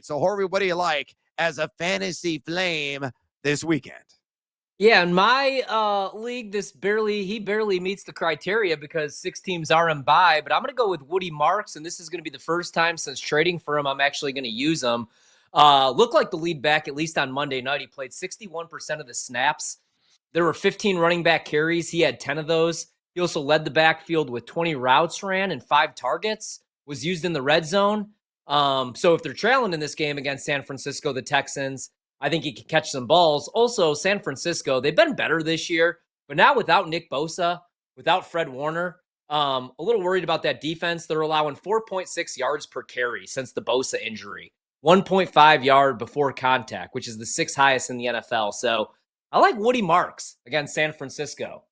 great. So, Horvat, what do you like as a fantasy flame this weekend? Yeah, in my league, he barely meets the criteria because 6 teams are in bye. But I'm going to go with Woody Marks, and this is going to be the first time since trading for him I'm actually going to use him. Looked like the lead back, at least on Monday night. He played 61% of the snaps. There were 15 running back carries. He had 10 of those. He also led the backfield with 20 routes ran and 5 targets, was used in the red zone. So if they're trailing in this game against San Francisco, the Texans, I think he can catch some balls. Also, San Francisco, they've been better this year, but now without Nick Bosa, without Fred Warner, a little worried about that defense. They're allowing 4.6 yards per carry since the Bosa injury, 1.5 yard before contact, which is the 6th highest in the NFL. So I like Woody Marks against San Francisco.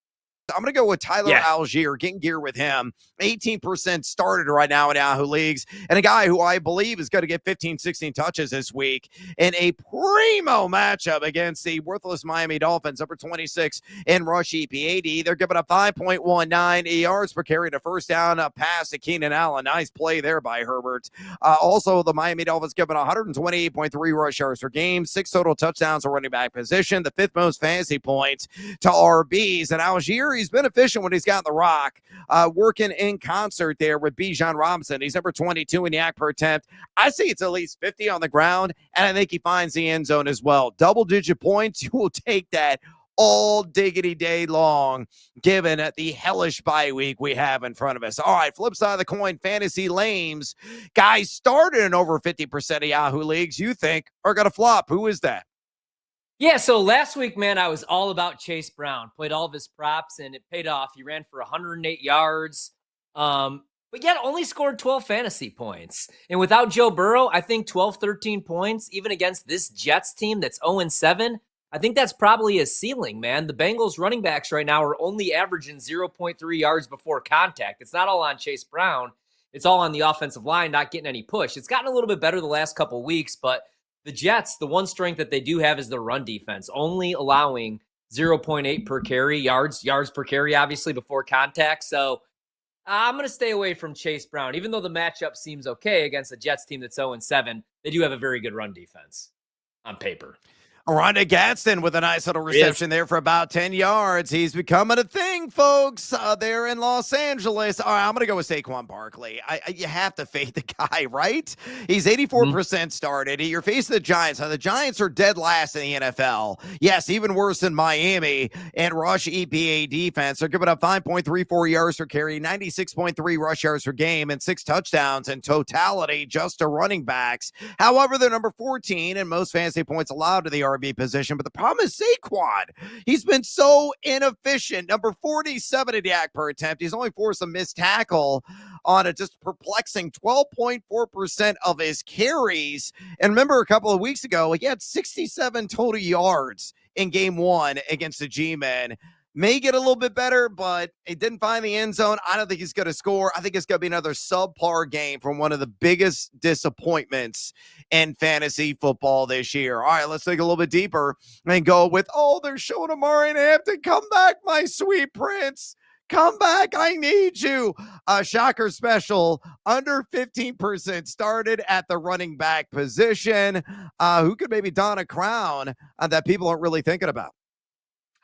I'm going to go with Tyler Allgeier, getting gear with him. 18% started right now in Yahoo leagues, and a guy who I believe is going to get 15, 16 touches this week in a primo matchup against the worthless Miami Dolphins, number 26 in rush EPAD. They're giving up 5.19 yards per carry, and a first down pass to Keenan Allen. Nice play there by Herbert. Also, the Miami Dolphins giving 128.3 rush yards per game, 6 total touchdowns at running back position, the 5th most fantasy points to RBs. And Allgeier, he's been efficient when he's got the rock, working in concert there with Bijan Robinson. He's number 22 in yak per attempt. I say it's at least 50 on the ground, and I think he finds the end zone as well. Double-digit points, you will take that all diggity day long, given the hellish bye week we have in front of us. All right, flip side of the coin, fantasy lames. Guys started in over 50% of Yahoo leagues you think are going to flop. Who is that? Yeah, so last week, man, I was all about Chase Brown. Played all of his props, and it paid off. He ran for 108 yards, but yet only scored 12 fantasy points. And without Joe Burrow, I think 12, 13 points, even against this Jets team that's 0-7, I think that's probably a ceiling, man. The Bengals running backs right now are only averaging 0.3 yards before contact. It's not all on Chase Brown. It's all on the offensive line not getting any push. It's gotten a little bit better the last couple of weeks, but the Jets, the one strength that they do have is their run defense, only allowing 0.8 per carry, yards per carry, obviously, before contact. So I'm going to stay away from Chase Brown. Even though the matchup seems okay against a Jets team that's 0-7, they do have a very good run defense on paper. Rondé Gadsden with a nice little reception there for about 10 yards. He's becoming a thing, folks, there in Los Angeles. All right, I'm going to go with Saquon Barkley. You have to fade the guy, right? He's 84% started. You're facing the Giants. Now, the Giants are dead last in the NFL. Yes, even worse than Miami and rush EPA defense. They're giving up 5.34 yards per carry, 96.3 rush yards per game, and 6 touchdowns in totality just to running backs. However, they're number 14 in most fantasy points allowed to the RB position, but the problem is Saquon. He's been so inefficient. Number 47 in yak per attempt. He's only forced a missed tackle on a just perplexing 12.4% of his carries. And remember, a couple of weeks ago, he had 67 total yards in game 1 against the G-Men. May get a little bit better, but he didn't find the end zone. I don't think he's going to score. I think it's going to be another subpar game from one of the biggest disappointments in fantasy football this year. All right, let's dig a little bit deeper and go with, they're showing Amari Hampton. Come back, my sweet prince. Come back. I need you. Shocker special, under 15% started at the running back position. Who could maybe don a crown that people aren't really thinking about?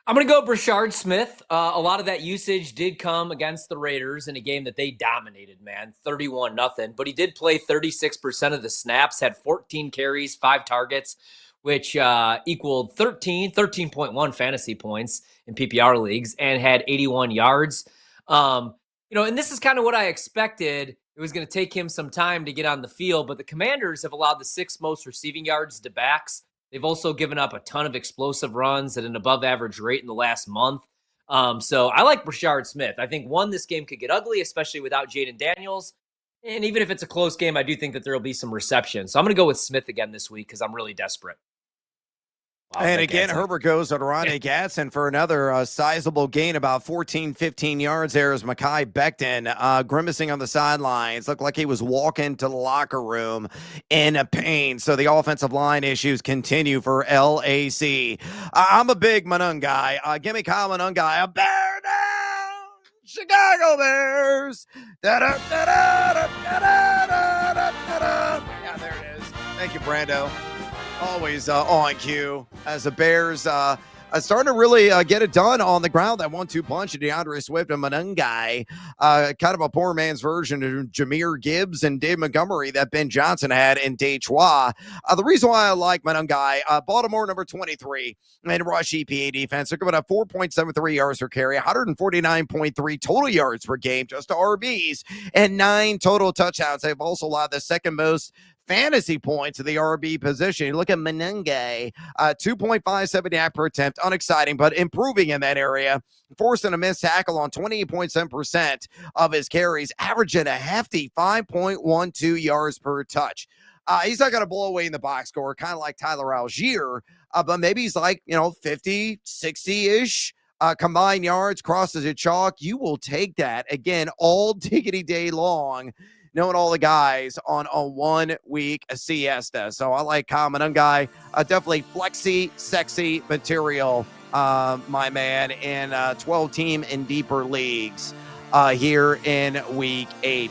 I'm going to go Brashard Smith. A lot of that usage did come against the Raiders in a game that they dominated, man, 31-0. But he did play 36% of the snaps, had 14 carries, 5 targets, which equaled 13.1 fantasy points in PPR leagues, and had 81 yards. And this is kind of what I expected. It was going to take him some time to get on the field, but the Commanders have allowed the 6th most receiving yards to backs. They've also given up a ton of explosive runs at an above-average rate in the last month. So I like Brashard Smith. I think, this game could get ugly, especially without Jaden Daniels. And even if it's a close game, I do think that there will be some reception. So I'm going to go with Smith again this week because I'm really desperate. Wow, and again, Herbert goes on Rondé Gadsden for another sizable gain, about 14, 15 yards there as Mekhi Becton grimacing on the sidelines. Looked like he was walking to the locker room in pain. So the offensive line issues continue for LAC. I'm a big Monangai. Give me Kyle Monangai. A bear down! Chicago Bears! Da-da-da-da-da-da-da-da-da-da. Yeah, there it is. Thank you, Brando. Always on cue as the Bears starting to really get it done on the ground. That 1-2 punch of DeAndre Swift and Monangai, kind of a poor man's version of Jahmyr Gibbs and Dave Montgomery that Ben Johnson had in Detroit. The reason why I like Monangai, Baltimore number 23 in rush EPA defense. They're coming up 4.73 yards per carry, 149.3 total yards per game, just to RBs, and 9 total touchdowns. They've also allowed the second most fantasy points of the RB position. You look at Monangai, 2.57 yak per attempt, unexciting, but improving in that area, forcing a missed tackle on 28.7% of his carries, averaging a hefty 5.12 yards per touch. He's not going to blow away in the box score, kind of like Tyler Allgeier, but maybe he's like, 50, 60-ish. Combined yards, crosses a chalk. You will take that, again, all diggity day long, knowing all the guys on a 1 week siesta. So I like Kyle Monangai, definitely flexy, sexy material, my man, in 12 team and deeper leagues here in week 8.